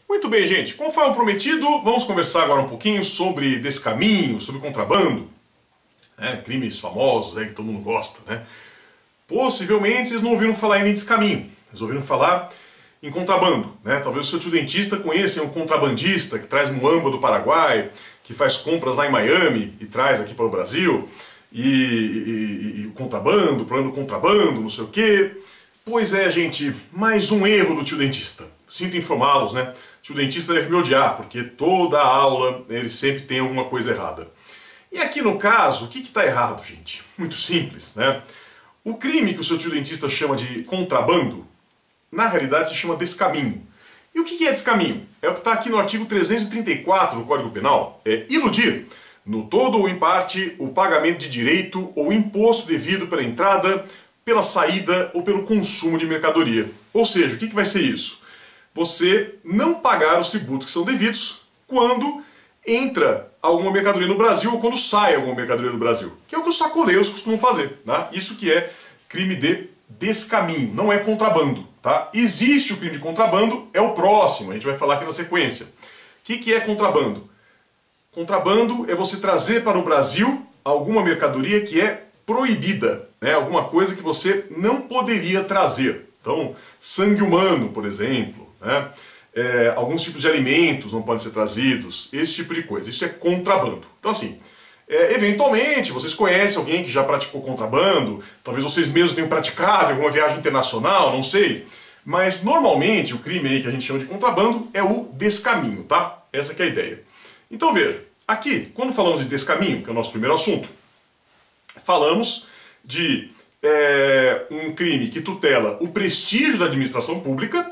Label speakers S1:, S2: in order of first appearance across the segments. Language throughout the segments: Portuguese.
S1: Muito bem, gente. Conforme prometido, vamos conversar agora um pouquinho sobre descaminho, sobre contrabando. Crimes famosos que todo mundo gosta. Possivelmente vocês não ouviram falar ainda em descaminho. Vocês ouviram falar em contrabando. Talvez o seu tio dentista conheça um contrabandista que traz muamba do Paraguai, que faz compras lá em Miami e traz aqui para o Brasil. E o contrabando, o problema do contrabando, não sei o quê. Pois é, gente, mais um erro do tio dentista. Sinto informá-los, O tio dentista deve me odiar, porque toda aula ele sempre tem alguma coisa errada. E aqui no caso, o que está errado, gente? Muito simples, O crime que o seu tio dentista chama de contrabando, na realidade se chama descaminho. E o que é descaminho? É o que está aqui no artigo 334 do Código Penal. É iludir, no todo ou em parte, o pagamento de direito ou imposto devido pela entrada, pela saída ou pelo consumo de mercadoria. Ou seja, o que vai ser isso? Você não pagar os tributos que são devidos quando entra alguma mercadoria no Brasil ou quando sai alguma mercadoria do Brasil. Que é o que os sacoleiros costumam fazer. Isso que é crime de descaminho, não é contrabando. Existe o crime de contrabando, é o próximo, a gente vai falar aqui na sequência. O que é contrabando? Contrabando é você trazer para o Brasil alguma mercadoria que é proibida, alguma coisa que você não poderia trazer. Então, sangue humano, por exemplo, alguns tipos de alimentos não podem ser trazidos, esse tipo de coisa. Isso é contrabando. Então, assim, eventualmente, vocês conhecem alguém que já praticou contrabando, talvez vocês mesmos tenham praticado em alguma viagem internacional, não sei. Mas, normalmente, o crime aí que a gente chama de contrabando é o descaminho, Essa que é a ideia. Então, veja, aqui, quando falamos de descaminho, que é o nosso primeiro assunto, falamos de um crime que tutela o prestígio da administração pública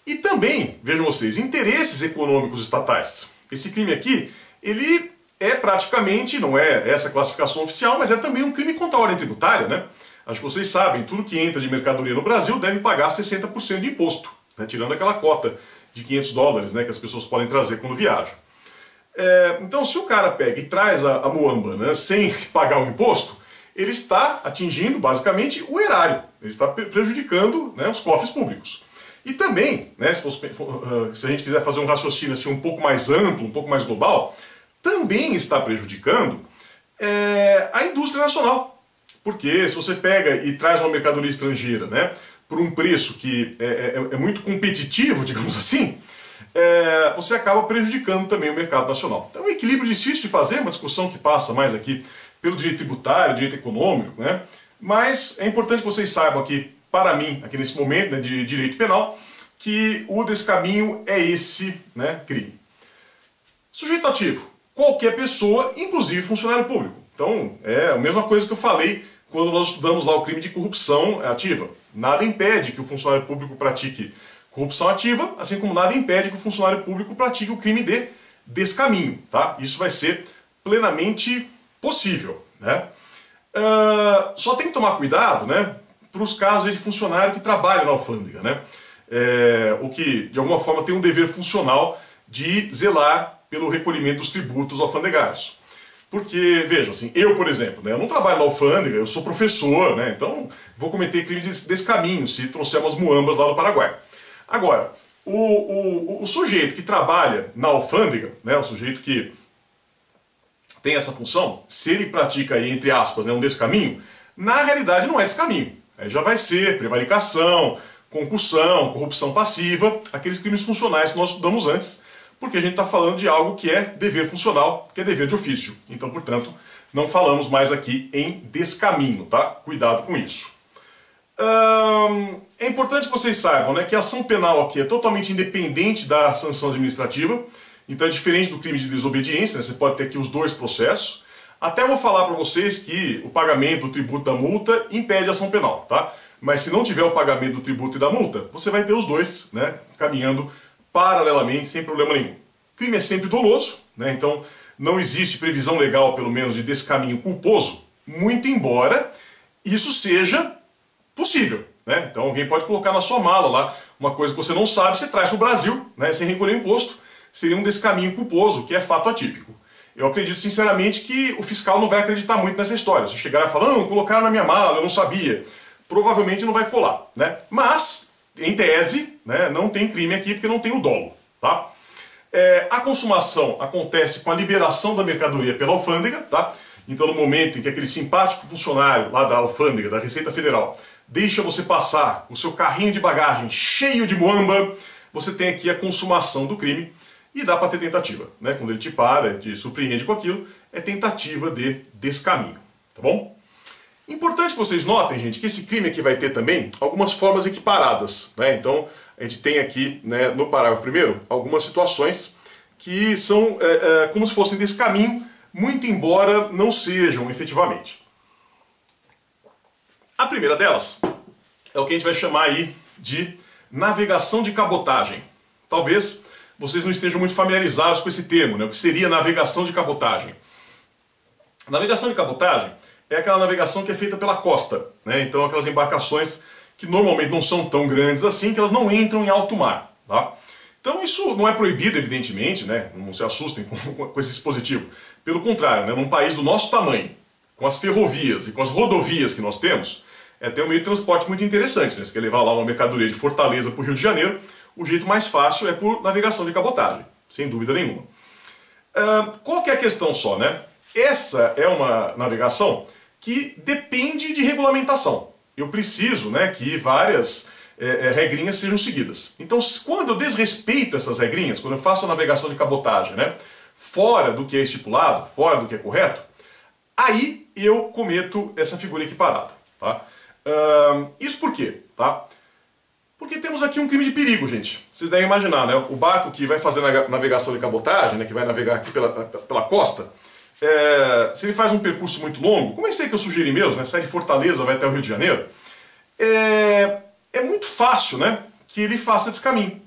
S1: e também, vejam vocês, interesses econômicos estatais. Esse crime aqui, ele é praticamente, não é essa classificação oficial, mas é também um crime contra a ordem tributária, Acho que vocês sabem, tudo que entra de mercadoria no Brasil deve pagar 60% de imposto, tirando aquela cota de $500, que as pessoas podem trazer quando viajam. Então, se o cara pega e traz a muamba sem pagar o imposto, ele está atingindo, basicamente, o erário. Ele está prejudicando os cofres públicos. E também, se a gente quiser fazer um raciocínio assim, um pouco mais amplo, um pouco mais global, também está prejudicando a indústria nacional. Porque se você pega e traz uma mercadoria estrangeira por um preço que é muito competitivo, digamos assim, você acaba prejudicando também o mercado nacional. Então é um equilíbrio difícil de fazer, uma discussão que passa mais aqui pelo direito tributário, direito econômico, mas é importante que vocês saibam aqui, para mim, aqui nesse momento de direito penal, que o descaminho é esse crime. Sujeito ativo, qualquer pessoa, inclusive funcionário público. Então é a mesma coisa que eu falei quando nós estudamos lá o crime de corrupção ativa. Nada impede que o funcionário público pratique corrupção ativa, assim como nada impede que o funcionário público pratique o crime de descaminho. Isso vai ser plenamente possível. Só tem que tomar cuidado para os casos de funcionário que trabalha na alfândega. O que, de alguma forma, tem um dever funcional de zelar pelo recolhimento dos tributos alfandegários. Porque, veja, assim, eu, por exemplo, eu não trabalho na alfândega, eu sou professor, então vou cometer crime de descaminho se trouxer umas muambas lá do Paraguai. Agora, o sujeito que trabalha na alfândega, o sujeito que tem essa função, se ele pratica aí, entre aspas, um descaminho, na realidade não é descaminho. Aí já vai ser prevaricação, concussão, corrupção passiva, aqueles crimes funcionais que nós estudamos antes, porque a gente está falando de algo que é dever funcional, que é dever de ofício. Então, portanto, não falamos mais aqui em descaminho, Cuidado com isso. É importante que vocês saibam que a ação penal aqui é totalmente independente da sanção administrativa, então é diferente do crime de desobediência, você pode ter aqui os dois processos. Até vou falar para vocês que o pagamento do tributo da multa impede a ação penal, Mas se não tiver o pagamento do tributo e da multa, você vai ter os dois, caminhando paralelamente, sem problema nenhum. O crime é sempre doloso, então não existe previsão legal, pelo menos, de descaminho culposo, muito embora isso seja possível. Então alguém pode colocar na sua mala lá uma coisa que você não sabe, você traz para o Brasil, sem recolher imposto, seria um descaminho culposo, que é fato atípico. Eu acredito sinceramente que o fiscal não vai acreditar muito nessa história. Se chegar e falar, não, colocaram na minha mala, eu não sabia, provavelmente não vai colar. Mas, em tese, não tem crime aqui porque não tem o dolo. A consumação acontece com a liberação da mercadoria pela alfândega, tá? Então, no momento em que aquele simpático funcionário lá da alfândega, da Receita Federal, deixa você passar o seu carrinho de bagagem cheio de muamba, você tem aqui a consumação do crime e dá para ter tentativa, né? Quando ele te para, te surpreende com aquilo, é tentativa de descaminho, tá bom? Importante que vocês notem, gente, que esse crime aqui vai ter também algumas formas equiparadas, né? Então, a gente tem aqui, né, no parágrafo primeiro, algumas situações que são como se fossem descaminho, muito embora não sejam efetivamente. A primeira delas é o que a gente vai chamar aí de navegação de cabotagem. Talvez vocês não estejam muito familiarizados com esse termo, né? O que seria navegação de cabotagem? Navegação de cabotagem é aquela navegação que é feita pela costa, né? Então aquelas embarcações que normalmente não são tão grandes assim, que elas não entram em alto mar, tá? Então isso não é proibido, evidentemente, né? Não se assustem com esse dispositivo. Pelo contrário, né? Num país do nosso tamanho, com as ferrovias e com as rodovias que nós temos, tem um meio de transporte muito interessante, né? Você quer levar lá uma mercadoria de Fortaleza para o Rio de Janeiro, o jeito mais fácil é por navegação de cabotagem, sem dúvida nenhuma. Qual que é a questão só, né? Essa é uma navegação que depende de regulamentação. Eu preciso, né, que várias regrinhas sejam seguidas. Então, quando eu desrespeito essas regrinhas, quando eu faço a navegação de cabotagem, né, fora do que é estipulado, fora do que é correto, aí eu cometo essa figura equiparada. Tá? Isso por quê? Tá? Porque temos aqui um crime de perigo, gente. Vocês devem imaginar, né? O barco que vai fazer navegação de cabotagem, né, que vai navegar aqui pela costa, se ele faz um percurso muito longo, como é isso aí que eu sugeri mesmo, né? Sai de Fortaleza, vai até o Rio de Janeiro, é muito fácil, né, que ele faça esse caminho.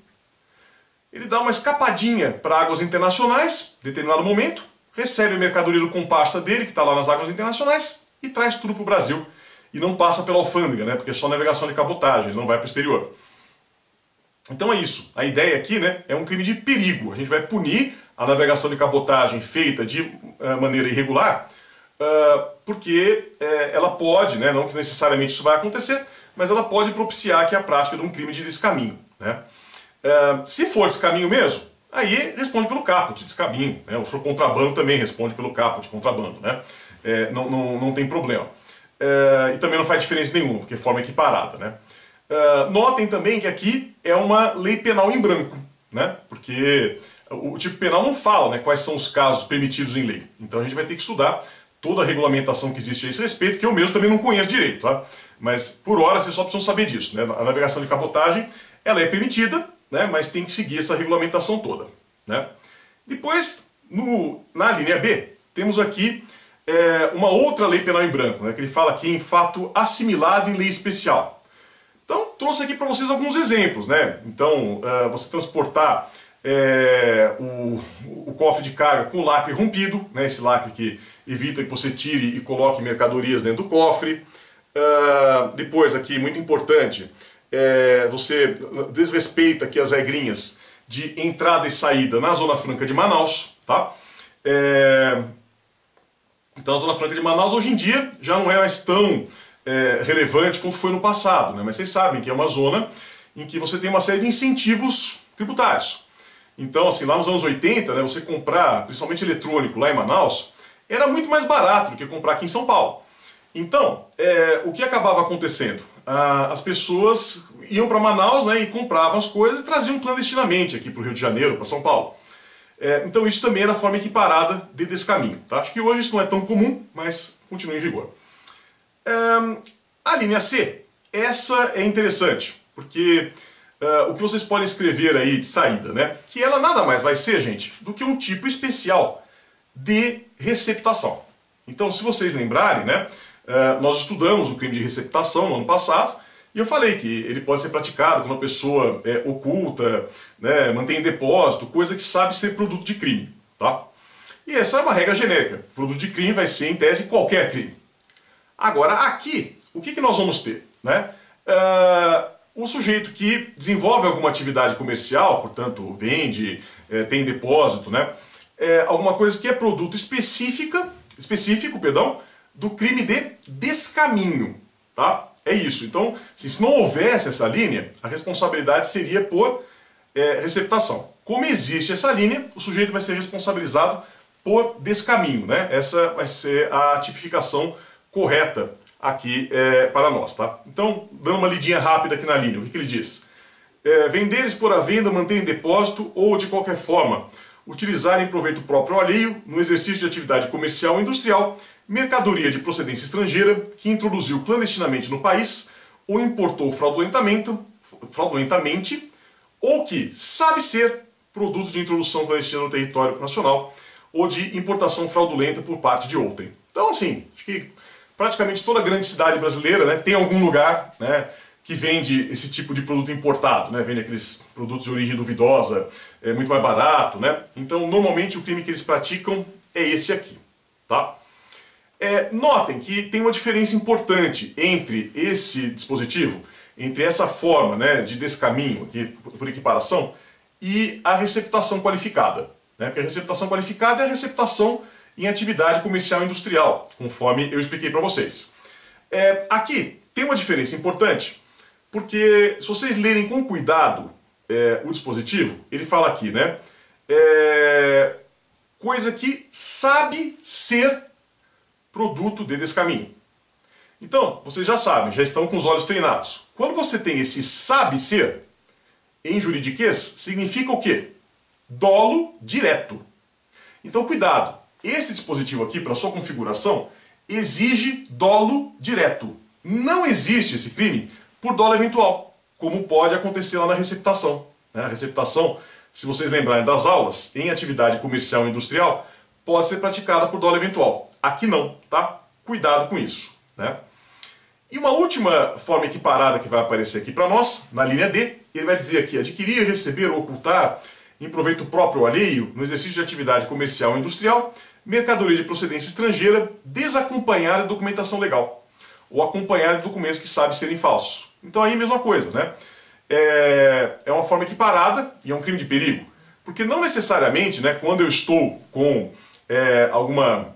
S1: Ele dá uma escapadinha para águas internacionais, em determinado momento, recebe a mercadoria do comparsa dele, que está lá nas águas internacionais, e traz tudo para o Brasil. E não passa pela alfândega, né, porque é só navegação de cabotagem, ele não vai para o exterior. Então é isso. A ideia aqui, né, é um crime de perigo. A gente vai punir a navegação de cabotagem feita de maneira irregular, porque ela pode, né, não que necessariamente isso vai acontecer, mas ela pode propiciar aqui a prática de um crime de descaminho, né? Se for descaminho mesmo, aí responde pelo caput, descaminho, né? Se for contrabando também responde pelo caput, contrabando, né? Não tem problema. E também não faz diferença nenhuma, porque é forma equiparada, né? Notem também que aqui é uma lei penal em branco, né? Porque o tipo penal não fala, né, quais são os casos permitidos em lei. Então a gente vai ter que estudar toda a regulamentação que existe a esse respeito, que eu mesmo também não conheço direito, tá? Mas por hora vocês só precisam saber disso, né? A navegação de cabotagem, ela é permitida, né, mas tem que seguir essa regulamentação toda, né? Depois, na linha B, temos aqui uma outra lei penal em branco, né, que ele fala aqui em fato assimilado em lei especial. Então, trouxe aqui para vocês alguns exemplos, né? Então, você transportar o cofre de carga com lacre rompido, né, esse lacre que evita que você tire e coloque mercadorias dentro do cofre. Depois aqui, muito importante, você desrespeita aqui as regrinhas de entrada e saída na Zona Franca de Manaus, tá? Então a Zona Franca de Manaus hoje em dia já não é mais tão relevante quanto foi no passado, né? Mas vocês sabem que é uma zona em que você tem uma série de incentivos tributários. Então, assim, lá nos anos 80, né, você comprar, principalmente eletrônico, lá em Manaus, era muito mais barato do que comprar aqui em São Paulo. Então, o que acabava acontecendo? As pessoas iam para Manaus, né, e compravam as coisas e traziam clandestinamente aqui para o Rio de Janeiro, para São Paulo. Então isso também era forma equiparada de descaminho. Tá? Acho que hoje isso não é tão comum, mas continua em vigor. A linha C, essa é interessante, porque o que vocês podem escrever aí de saída, né, que ela nada mais vai ser, gente, do que um tipo especial de receptação. Então, se vocês lembrarem, né, nós estudamos o crime de receptação no ano passado, e eu falei que ele pode ser praticado quando a pessoa oculta, né, mantém em depósito, coisa que sabe ser produto de crime. Tá? E essa é uma regra genérica. Produto de crime vai ser, em tese, qualquer crime. Agora, aqui, o que nós vamos ter? Né? O sujeito que desenvolve alguma atividade comercial, portanto, vende, tem em depósito, né? Alguma coisa que é produto específico, do crime de descaminho. Tá? É isso. Então, se não houvesse essa linha, a responsabilidade seria por receptação. Como existe essa linha, o sujeito vai ser responsabilizado por descaminho, né? Essa vai ser a tipificação correta aqui para nós, tá? Então, dando uma lidinha rápida aqui na linha, o que ele diz? Vender, expor à venda, manter em depósito ou, de qualquer forma, utilizar em proveito próprio ou alheio, no exercício de atividade comercial ou industrial, mercadoria de procedência estrangeira que introduziu clandestinamente no país ou importou fraudulentamente ou que sabe ser produto de introdução clandestina no território nacional ou de importação fraudulenta por parte de outrem. Então, assim, acho que praticamente toda grande cidade brasileira, né, tem algum lugar, né, que vende esse tipo de produto importado, né, vende aqueles produtos de origem duvidosa, muito mais barato, né? Então, normalmente o crime que eles praticam é esse aqui, tá? Notem que tem uma diferença importante entre esse dispositivo, entre essa forma, né, de descaminho, aqui, por equiparação, e a receptação qualificada, né? Porque a receptação qualificada é a receptação em atividade comercial e industrial, conforme eu expliquei para vocês. Aqui tem uma diferença importante, porque se vocês lerem com cuidado o dispositivo, ele fala aqui, né? Coisa que sabe ser produto de descaminho. Então, vocês já sabem, já estão com os olhos treinados. Quando você tem esse sabe ser, em juridiquês, significa o quê? Dolo direto. Então, cuidado. Esse dispositivo aqui, para sua configuração, exige dolo direto. Não existe esse crime por dolo eventual, como pode acontecer lá na receptação. A receptação, se vocês lembrarem das aulas, em atividade comercial e industrial, pode ser praticada por dolo eventual. Aqui não, tá? Cuidado com isso, né? E uma última forma equiparada que vai aparecer aqui para nós, na linha D, ele vai dizer aqui, adquirir, receber ou ocultar em proveito próprio ou alheio, no exercício de atividade comercial ou industrial, mercadoria de procedência estrangeira, desacompanhada de documentação legal, ou acompanhada de documentos que sabem serem falsos. Então aí mesma coisa, né? É uma forma equiparada e é um crime de perigo. Porque não necessariamente, né, quando eu estou com alguma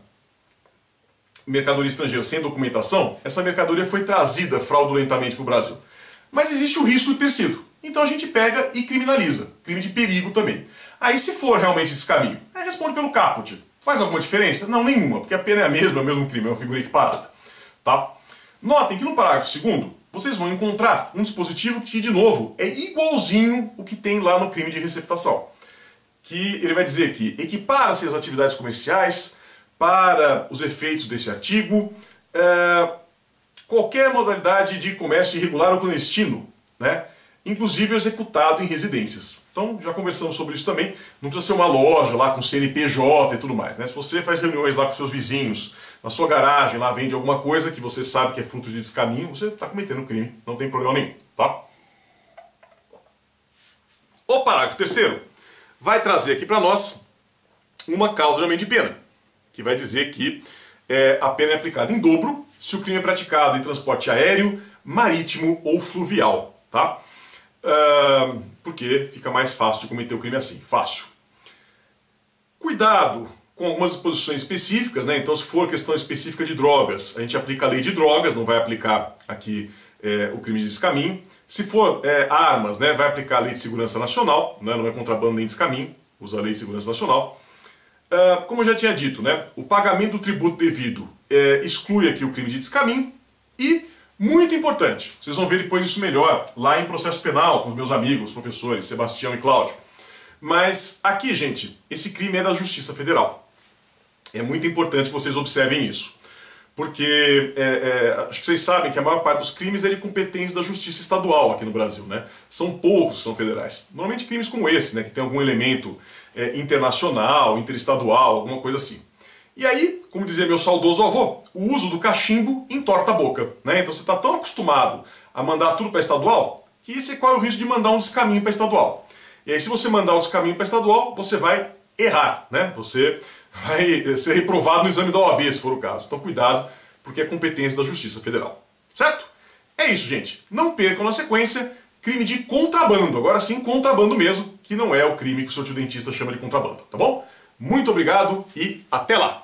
S1: mercadoria estrangeira sem documentação, essa mercadoria foi trazida fraudulentamente para o Brasil. Mas existe o risco de ter sido. Então a gente pega e criminaliza. Crime de perigo também. Aí se for realmente descaminho, responde pelo caput. Faz alguma diferença? Não, nenhuma, porque a pena é a mesma, é o mesmo crime, é uma figura equiparada. Tá? Notem que no parágrafo 2º, vocês vão encontrar um dispositivo que, de novo, é igualzinho o que tem lá no crime de receptação. Que ele vai dizer que equipara-se as atividades comerciais para os efeitos desse artigo qualquer modalidade de comércio irregular ou clandestino, né? Inclusive executado em residências. Então, já conversamos sobre isso também. Não precisa ser uma loja lá com CNPJ e tudo mais, né? Se você faz reuniões lá com seus vizinhos, na sua garagem, lá vende alguma coisa que você sabe que é fruto de descaminho, você está cometendo crime, não tem problema nenhum, tá? O parágrafo 3º vai trazer aqui para nós uma causa de aumento de pena, que vai dizer que a pena é aplicada em dobro se o crime é praticado em transporte aéreo, marítimo ou fluvial, tá? Porque fica mais fácil de cometer o crime assim, fácil. Cuidado com algumas disposições específicas, né? Então, se for questão específica de drogas, a gente aplica a lei de drogas, não vai aplicar aqui o crime de descaminho. Se for armas, né, vai aplicar a lei de segurança nacional, né? Não é contrabando nem descaminho, usa a lei de segurança nacional. Como eu já tinha dito, né, o pagamento do tributo devido exclui aqui o crime de descaminho e, muito importante, vocês vão ver depois isso melhor lá em processo penal com os meus amigos, professores Sebastião e Cláudio. Mas aqui, gente, esse crime é da Justiça Federal. É muito importante que vocês observem isso. Porque acho que vocês sabem que a maior parte dos crimes é de competência da Justiça Estadual aqui no Brasil, né? São poucos que são federais. Normalmente crimes como esse, né, que tem algum elemento internacional, interestadual, alguma coisa assim. E aí, como dizia meu saudoso avô, o uso do cachimbo entorta a boca, né? Então você está tão acostumado a mandar tudo para estadual que você corre o risco de mandar um descaminho para estadual. E aí, se você mandar um descaminho para estadual, você vai errar, né? Você vai ser reprovado no exame da OAB, se for o caso. Então cuidado, porque é competência da Justiça Federal. Certo? É isso, gente. Não percam na sequência crime de contrabando. Agora sim, contrabando mesmo, que não é o crime que o seu tio dentista chama de contrabando, tá bom? Muito obrigado e até lá!